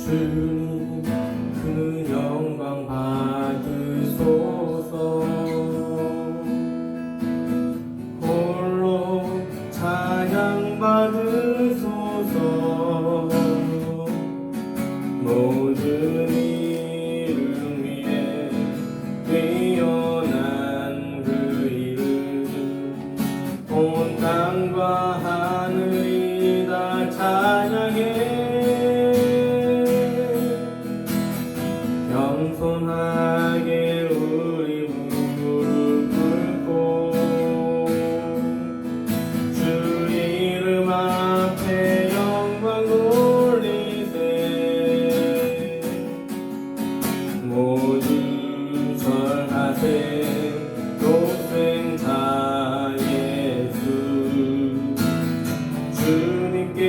주님 그 영광 받으소서. 홀로 찬양 받으소서. 모든 이름 위에 뛰어난 그 이름, 온 땅과 하늘이 다 찬양해. 겸손하게 우리 무릎 꿇고 주 이름 앞에 영광 돌리세. 모두 절하세. 독생자 예수 주님께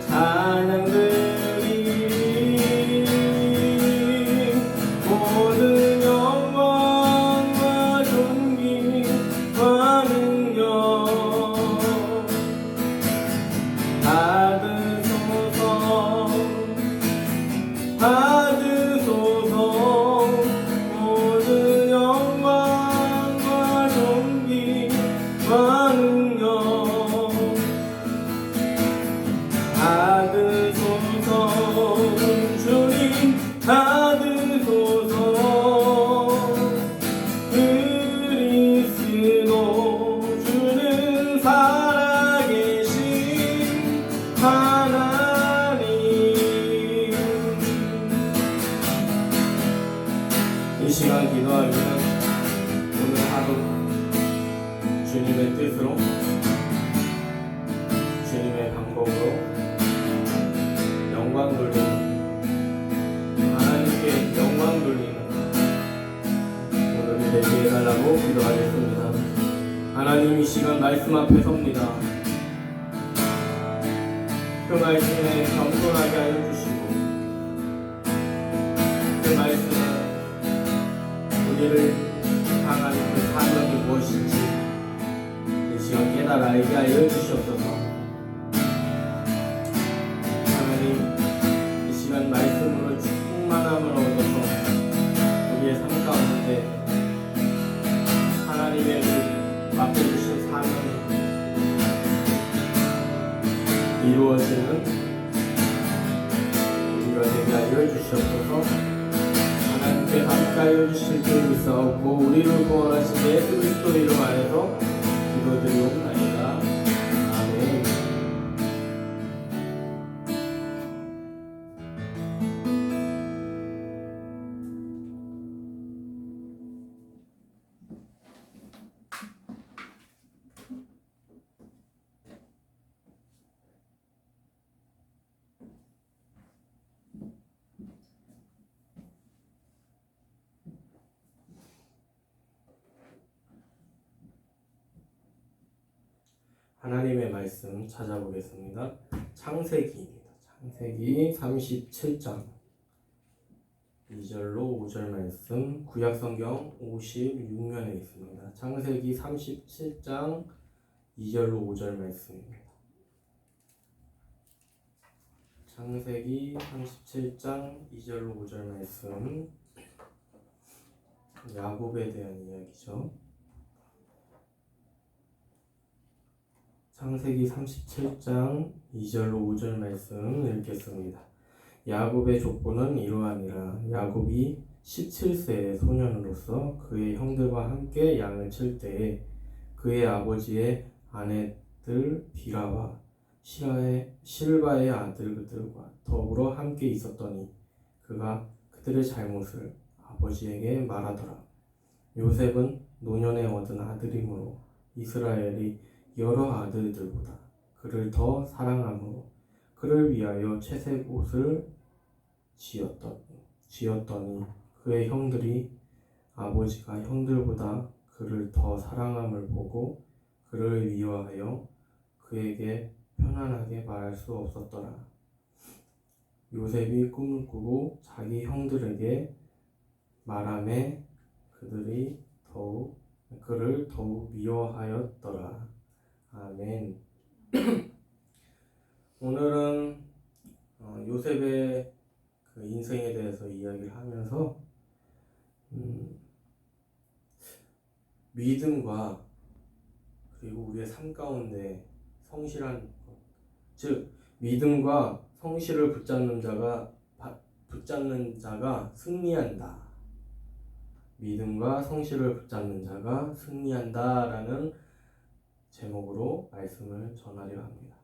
찬양드리. 모든 영광과 존귀와 능력 받으소서. 받으소서. 모든 영광과 존귀와 능력 받으소서. 주님 받으소서. 그리스도 주는 살아계신 하나님. 이 시간 기도하기는 오늘 하루 주님의 뜻으로, 주님의 방법으로 영광 돌리는, 하나님께 영광 돌리는 오늘이 되게 해달라고 기도하겠습니다. 하나님, 이 시간 말씀 앞에 섭니다. 그 말씀에 겸손하게 하여 주시고, 그 말씀은 우리를 향한 그 사명이 무엇인지 이 시간 깨달아 알게 하여 주시옵소서. 하나님, 이 시간 말씀으로 충만함을 얻어서 우리의 삶 가운데 하나님의 그 맡겨주신 사명이 이루어지는 우리가 되게 하여 주시옵소서. 하나님께 함께하여 주실 줄 믿사옵고 우리를 구원하신 예수 그리스도 이름 안에서 기도드리옵나이다. 아멘. 하나님의 말씀 찾아보겠습니다. 창세기입니다. 창세기 37장 2절로 5절 말씀, 구약성경 56면에 있습니다. 창세기 37장 2절로 5절 말씀입니다. 창세기 37장 2절로 5절 말씀, 야곱에 대한 이야기죠. 창세기 37장 2절로 5절 말씀 읽겠습니다. 야곱의 족보는 이러하니라. 야곱이 17세의 소년으로서 그의 형들과 함께 양을 칠 때에 그의 아버지의 아내들 비라와 실바의 아들들과 더불어 함께 있었더니 그가 그들의 잘못을 아버지에게 말하더라. 요셉은 노년에 얻은 아들이므로 이스라엘이 여러 아들들보다 그를 더 사랑하므로 그를 위하여 채색 옷을 지었더니 그의 형들이 아버지가 형들보다 그를 더 사랑함을 보고 그를 위하여 그에게 편안하게 말할 수 없었더라. 요셉이 꿈을 꾸고 자기 형들에게 말하매 그들이 그를 더욱 미워하였더라. 아멘. 오늘은 요셉의 이야기를 하면서 믿음과 그리고 우리의 삶 가운데 성실한 것, 즉 믿음과 성실을 붙잡는 자가 승리한다. 믿음과 성실을 붙잡는 자가 승리한다라는 제목으로 말씀을 전하려 합니다.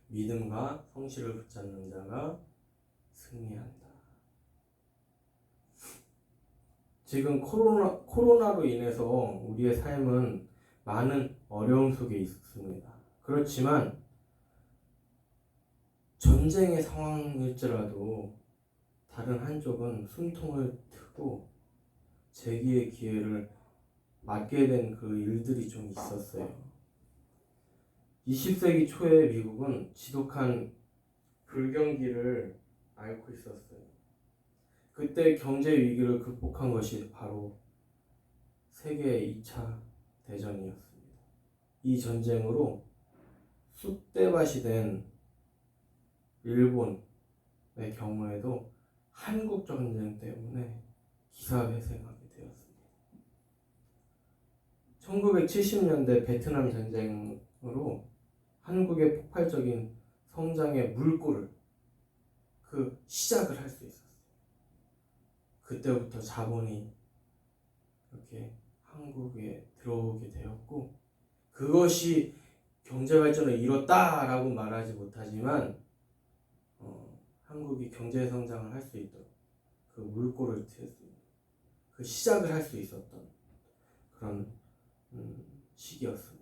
믿음과 성실을 붙잡는 자가 승리한다. 지금 코로나로 인해서 우리의 삶은 많은 어려움 속에 있습니다. 그렇지만 전쟁의 상황일지라도 다른 한쪽은 숨통을 트고 재기의 기회를 맞게 된 그 일들이 좀 있었어요. 20세기 초에 미국은 지독한 불경기를 앓고 있었어요. 그때 경제 위기를 극복한 것이 바로 세계 2차 대전이었습니다. 이 전쟁으로 쑥대밭이 된 일본의 경우에도 한국 전쟁 때문에 기사회생하게 되었습니다. 1970년대 베트남 전쟁으로 한국의 폭발적인 성장의 물꼬를 시작을 할 수 있었어요. 그때부터 자본이 이렇게 한국에 들어오게 되었고, 그것이 경제 발전을 이뤘다라고 말하지 못하지만 한국이 경제 성장을 할 수 있도록 그 물꼬를 트일 수 있는 그 시작을 할 수 있었던 그런 시기였습니다.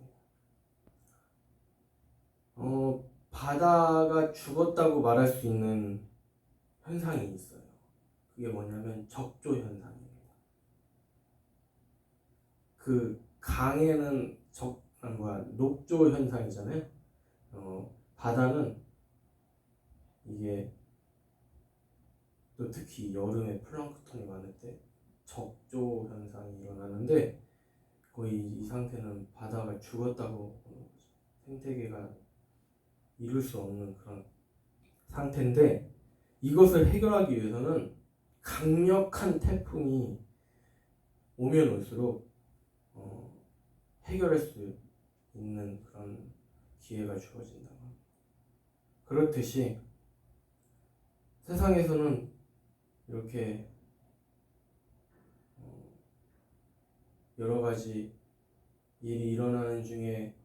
바다가 죽었다고 말할 수 있는 현상이 있어요. 그게 뭐냐면 적조 현상입니다. 그 강에는 녹조 현상이잖아요. 바다는 이게 또 특히 여름에 플랑크톤이 많을 때 적조 현상이 일어나는데, 거의 이 상태는 바다가 죽었다고 보는 거죠. 생태계가 이룰 수 없는 그런 상태인데, 이것을 해결하기 위해서는 강력한 태풍이 오면 올수록 해결할 수 있는 그런 기회가 주어진다고 합니다. 그렇듯이 세상에서는 이렇게 여러 가지 일이 일어나는 중에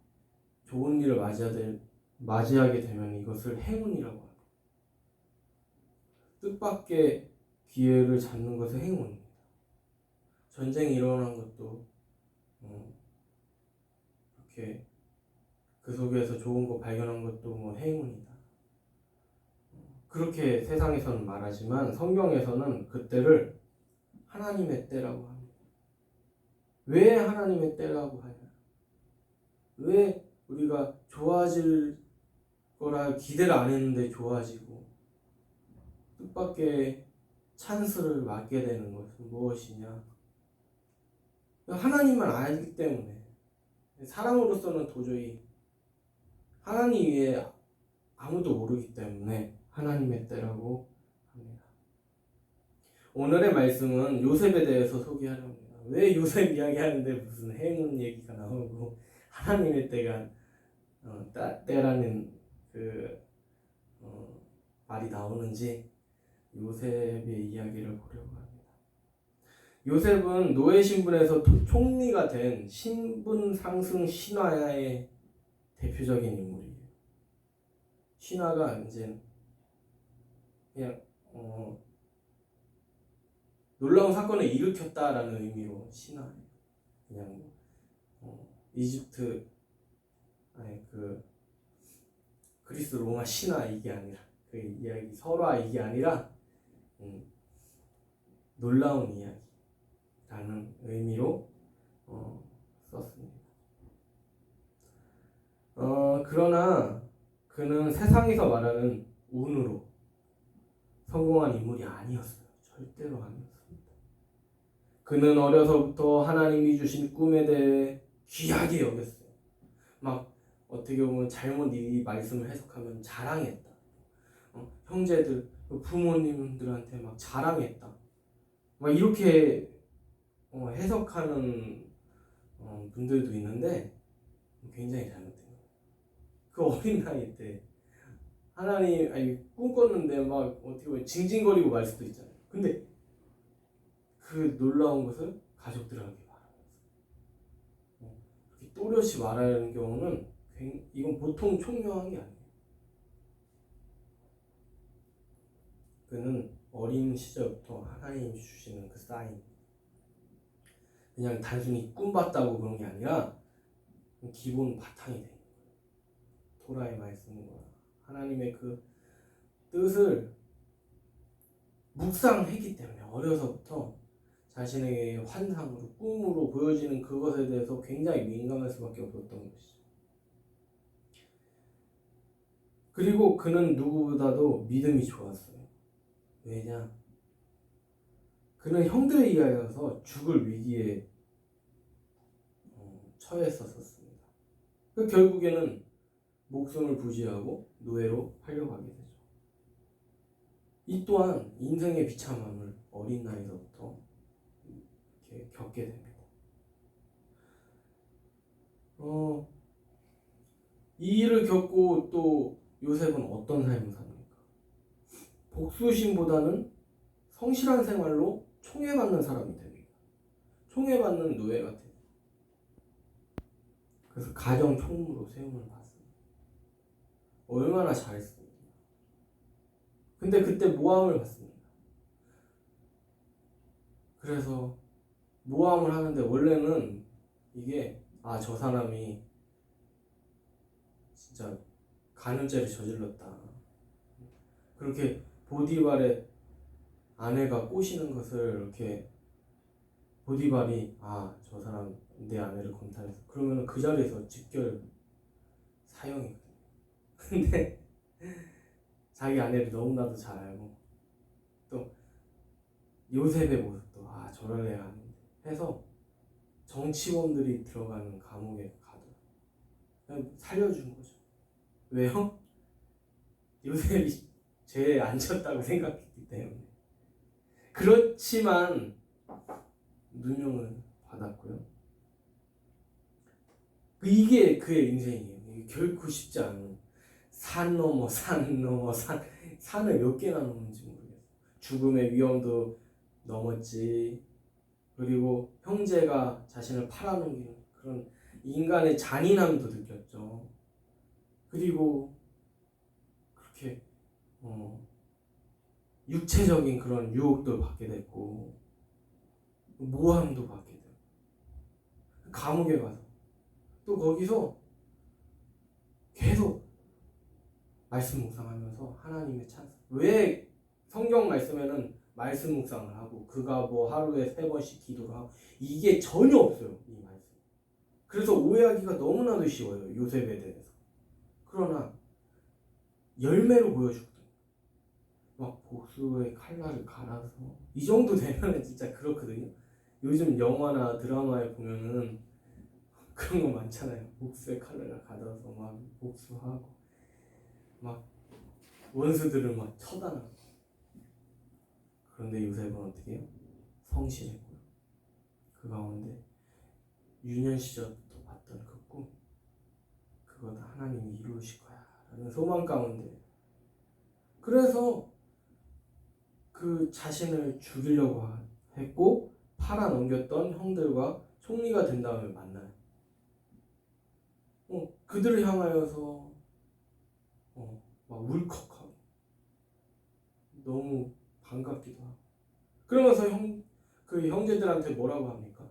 좋은 일을 맞이하게 되면 이것을 행운이라고 합니다. 뜻밖의 기회를 잡는 것은 행운입니다. 전쟁이 일어난 것도 이렇게 그 속에서 좋은 거 발견한 것도 행운이다. 그렇게 세상에서는 말하지만 성경에서는 그때를 하나님의 때라고 합니다. 왜 하나님의 때라고 하냐? 왜 우리가 좋아질 거라 기대를 안 했는데 좋아지고 뜻밖의 찬스를 맞게 되는 것은 무엇이냐? 하나님만 알기 때문에, 사람으로서는 도저히 하나님 외에 아무도 모르기 때문에 하나님의 때라고 합니다. 오늘의 말씀은 요셉에 대해서 소개하려 합니다. 왜 요셉 이야기하는데 무슨 행운 얘기가 나오고 하나님의 때가 때라는 말이 나오는지 요셉의 이야기를 보려고 합니다. 요셉은 노예 신분에서 총리가 된 신분 상승 신화의 대표적인 인물이에요. 신화가 이제 그냥 놀라운 사건을 일으켰다라는 의미로 신화예요. 그냥 이집트 그리스 로마 신화 이게 아니라, 그 이야기 설화 이게 아니라 놀라운 이야기라는 의미로 썼습니다. 그러나 그는 세상에서 말하는 운으로 성공한 인물이 아니었어요. 절대로 아니었습니다. 그는 어려서부터 하나님이 주신 꿈에 대해 귀하게 여겼어요. 막 어떻게 보면 잘못 이 말씀을 해석하면 자랑했다. 형제들 부모님들한테 막 자랑했다. 막 이렇게 해석하는 분들도 있는데 굉장히 잘못된 거예요. 그 어린 나이 때 하나님 꿈꿨는데 막 어떻게 보면 징징거리고 말 수도 있잖아요. 근데 그 놀라운 것을 가족들에게 말하면서 그렇게 또렷이 말하는 경우는 이건 보통 총명한 게 아니에요. 그는 어린 시절부터 하나님이 주시는 그 사인, 그냥 단순히 꿈봤다고 그런 게 아니라 기본 바탕이 되는 거예요. 토라의 말씀과 하나님의 그 뜻을 묵상했기 때문에 어려서부터 자신에게 환상으로 꿈으로 보여지는 그것에 대해서 굉장히 민감할 수밖에 없었던 것이죠. 그리고 그는 누구보다도 믿음이 좋았어요. 왜냐? 그는 형들에 의하여서 죽을 위기에 처했었습니다. 결국에는 목숨을 부지하고 노예로 팔려가게 되죠. 이 또한 인생의 비참함을 어린 나이서부터 이렇게 겪게 됩니다. 이 일을 겪고 또 요셉은 어떤 삶을 삽니까? 복수심보다는 성실한 생활로 총애받는 사람이 됩니다. 총애받는 노예가 돼요. 그래서 가정 총무로 세움을 받습니다. 얼마나 잘했습니까? 근데 그때 모함을 받습니다. 그래서 모함을 하는데 원래는 이게 저 사람이 진짜 간음죄를 저질렀다. 그렇게 보디발의 아내가 꼬시는 것을 이렇게 보디발이 저 사람 내 아내를 검탈해서 그러면 그 자리에서 직결 사형이거든요. 근데 자기 아내를 너무나도 잘 알고 또 요셉의 모습도 저럴 애가 아닌데 해서 정치범들이 들어가는 감옥에 가도 살려준 거죠. 왜요? 요셉이 죄에 안 졌다고 생각했기 때문에. 그렇지만 누명을 받았고요. 이게 그의 인생이에요. 이게 결코 쉽지 않은 산 넘어 산을 몇 개나 넘는지 모르겠어요. 죽음의 위험도 넘었지. 그리고 형제가 자신을 팔아넘기는 그런 인간의 잔인함도 느꼈죠. 그리고 그렇게 육체적인 그런 유혹도 받게 됐고 모함도 받게 되고 감옥에 가서 또 거기서 계속 말씀 묵상하면서 하나님의 찬스. 왜 성경 말씀에는 말씀 묵상을 하고 그가 뭐 하루에 3번씩 기도를 하고 이게 전혀 없어요. 이 말씀. 그래서 오해하기가 너무나도 쉬워요. 요셉에 대해서. 그러나 열매로 보여주거든요. 막 복수의 칼날을 갈아서 이 정도 되면 진짜 그렇거든요. 요즘 영화나 드라마에 보면은 그런 거 많잖아요. 복수의 칼날을 갈아서 막 복수하고 막 원수들을 막 처단하고. 그런데 요셉은 어떻게 해요? 성실했고요. 그 가운데 유년 시절부터 봤던 그 꿈, 그거 다 하나님이 이루실 거야 라는 소망 가운데, 그래서 그 자신을 죽이려고 했고 팔아 넘겼던 형들과 총리가 된 다음에 만나요. 그들을 향하여서 막 울컥하고 너무 반갑기도 하고 그러면서 그 형제들한테 뭐라고 합니까?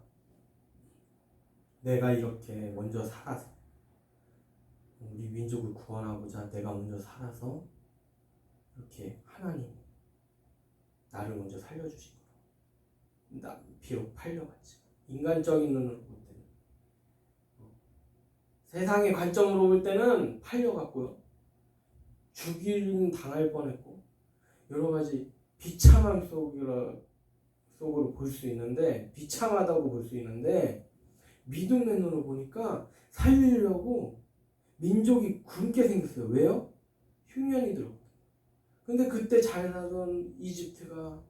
내가 이렇게 먼저 살아서 우리 민족을 구원하고자 내가 먼저 살아서 이렇게 하나님이 나를 먼저 살려주신 거라. 나 비록 팔려갔지만 인간적인 눈으로 볼 때는 세상의 관점으로 볼 때는 팔려갔고요. 죽임 당할 뻔했고 여러 가지 비참함 속으로 볼 수 있는데 비참하다고 볼 수 있는데 믿음의 눈으로 보니까 살리려고 민족이 굶게 생겼어요. 왜요? 흉년이 들었거든요. 근데 그때 잘 살던 이집트가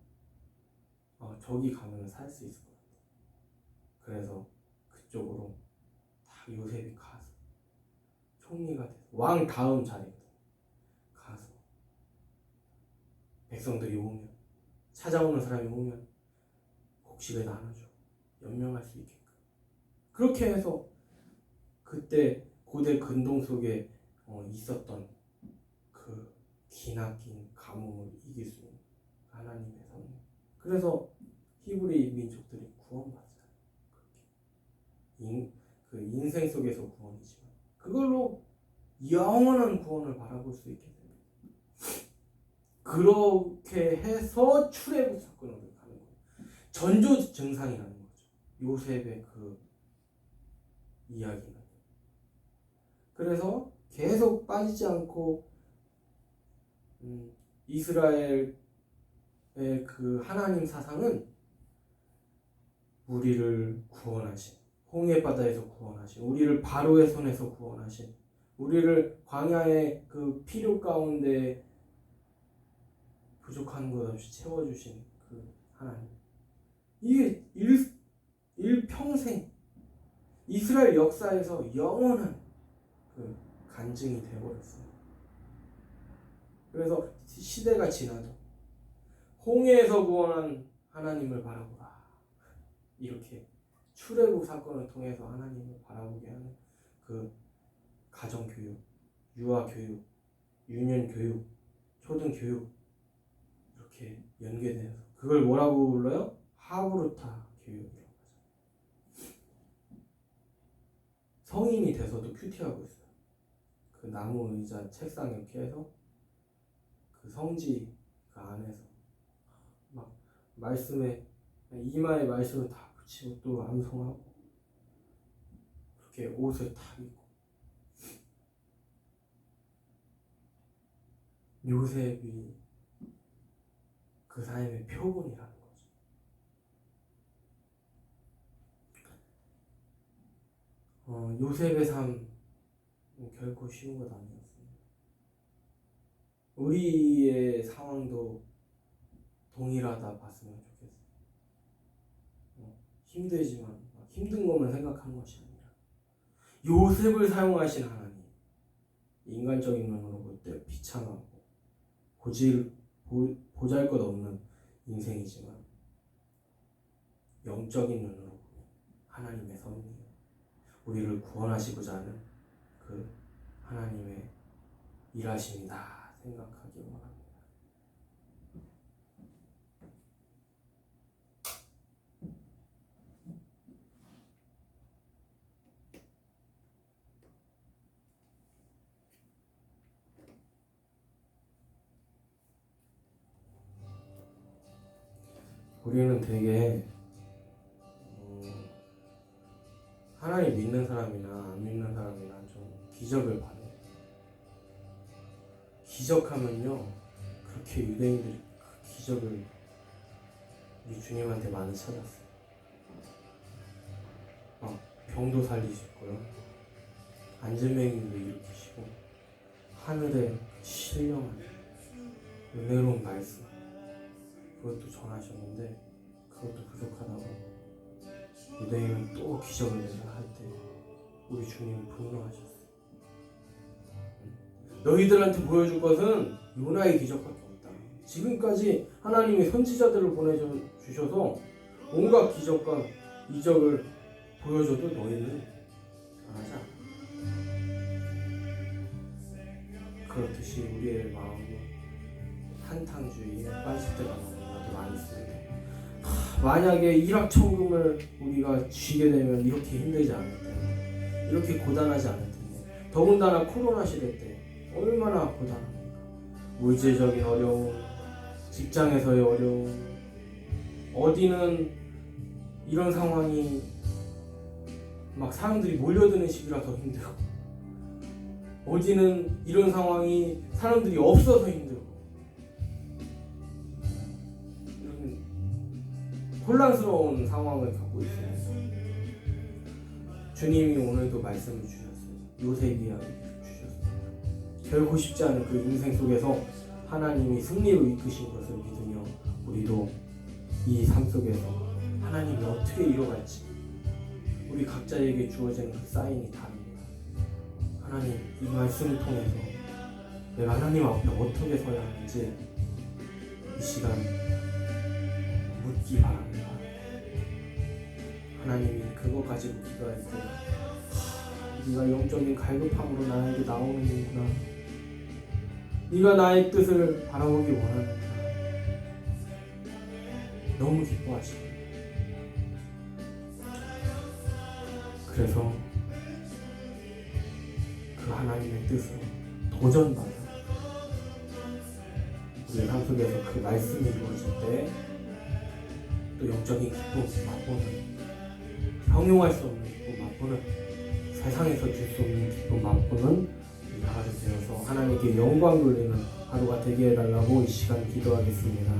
저기 가면 살 수 있을 것 같아. 그래서 그쪽으로 다 요셉이 가서 총리가 돼서 왕 다음 자리거든. 가서 백성들이 오면, 찾아오는 사람이 오면 곡식을 나눠줘. 연명할 수 있게끔. 그렇게 해서 그때 고대 근동 속에 있었던 그 기나긴 가뭄을 이길 수 있는 하나님의 섭리. 그래서 히브리 민족들이 구원받았어요. 그 인생 속에서 구원이지만 그걸로 영원한 구원을 바라볼 수 있게 됩니다. 그렇게 해서 출애굽 사건으로 가는 거예요. 전조 증상이라는 거죠. 요셉의 그 이야기는. 그래서 계속 빠지지 않고 이스라엘의 그 하나님 사상은 우리를 구원하신, 홍해 바다에서 구원하신, 우리를 바로의 손에서 구원하신, 우리를 광야의 그 필요 가운데 부족한 것 없이 채워주신 그 하나님. 이게 일평생 이스라엘 역사에서 영원한 그 간증이 되어버렸어요. 그래서 시대가 지나도 홍해에서 구원한 하나님을 바라보라. 이렇게 출애굽 사건을 통해서 하나님을 바라보게 하는 그 가정교육, 유아교육, 유년교육, 초등교육 이렇게 연계돼서 그걸 뭐라고 불러요? 하브루타 교육이라고 하죠. 성인이 돼서도 큐티하고 있어요. 그 나무 의자 책상 이렇게 해서 그 성지 그 안에서 막 말씀에 이마에 말씀을 다 붙이고 또 암송하고 그렇게 옷을 다 입고 요셉이 그 삶의 표본이라는 거죠. 요셉의 삶 결코 쉬운 것 아니었습니다. 우리의 상황도 동일하다 봤으면 좋겠어요. 힘들지만 힘든 것만 생각하는 것이 아니라 요셉을 사용하신 하나님, 인간적인 면으로 볼 때 비참하고 보잘것없는 인생이지만 영적인 눈으로 보면 하나님의 섭리예요. 우리를 구원하시고자 하는 그 하나님의 일하심이다 생각하기 원합니다. 우리는 되게 하나님 믿는 사람이나 안 믿는 사람이나 좀 기적을 바래요. 기적하면요 그렇게 유대인들이 그 기적을 우리 주님한테 많이 찾았어요. 병도 살리시고요, 안진뱅이도 일으키시고 하늘의 신령한 은혜로운 말씀 그것도 전하셨는데 그것도 부족하다고 유대인은 또 기적을 내라 할 때 우리 주님은 분노하셨어요. 너희들한테 보여줄 것은 요나의 기적밖에 없다. 지금까지 하나님이 선지자들을 보내주셔서 온갖 기적과 이적을 보여줘도 너희는 변하지 않아. 그렇듯이 우리의 마음은 한탕주의에 빠질 때가 너무나도 많이 있습니다. 만약에 일확천금을 우리가 쥐게 되면 이렇게 힘들지 않을 텐데, 이렇게 고단하지 않을 텐데, 더군다나 코로나 시대 때 얼마나 고단합니까? 물질적인 어려움, 직장에서의 어려움, 어디는 이런 상황이 막 사람들이 몰려드는 시기라 더 힘들고, 어디는 이런 상황이 사람들이 없어서 힘들고, 이런 혼란스러운 상황을 겪고 있습니다. 주님이 오늘도 말씀을 주셨어요. 요셉 이야기를 주셨어요. 결코 쉽지 않은 그 인생 속에서 하나님이 승리로 이끄신 것을 믿으며 우리도 이 삶 속에서 하나님이 어떻게 이뤄갈지 우리 각자에게 주어지는 그 사인이 다릅니다. 하나님, 이 말씀을 통해서 내가 하나님 앞에 어떻게 서야 하는지 이 시간 묻기 바랍니다. 하나님이 그것 가지고 기도할 때 네가 영적인 갈급함으로 나에게 나오는구나, 네가 나의 뜻을 바라보기 원하는구나, 너무 기뻐하시고, 그래서 그 하나님의 뜻으로 도전받아 우리 삶 속에서 그 말씀이 이루어질 때 또 영적인 기쁨 맛보는, 형용할 수 없는 기쁨 맛보는, 세상에서 줄 수 없는 기쁨 맛보는 우리 가족 되어서 하나님께 영광 돌리는 하루가 되게 해달라고 이 시간 기도하겠습니다.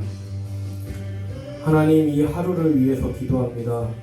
하나님, 이 하루를 위해서 기도합니다.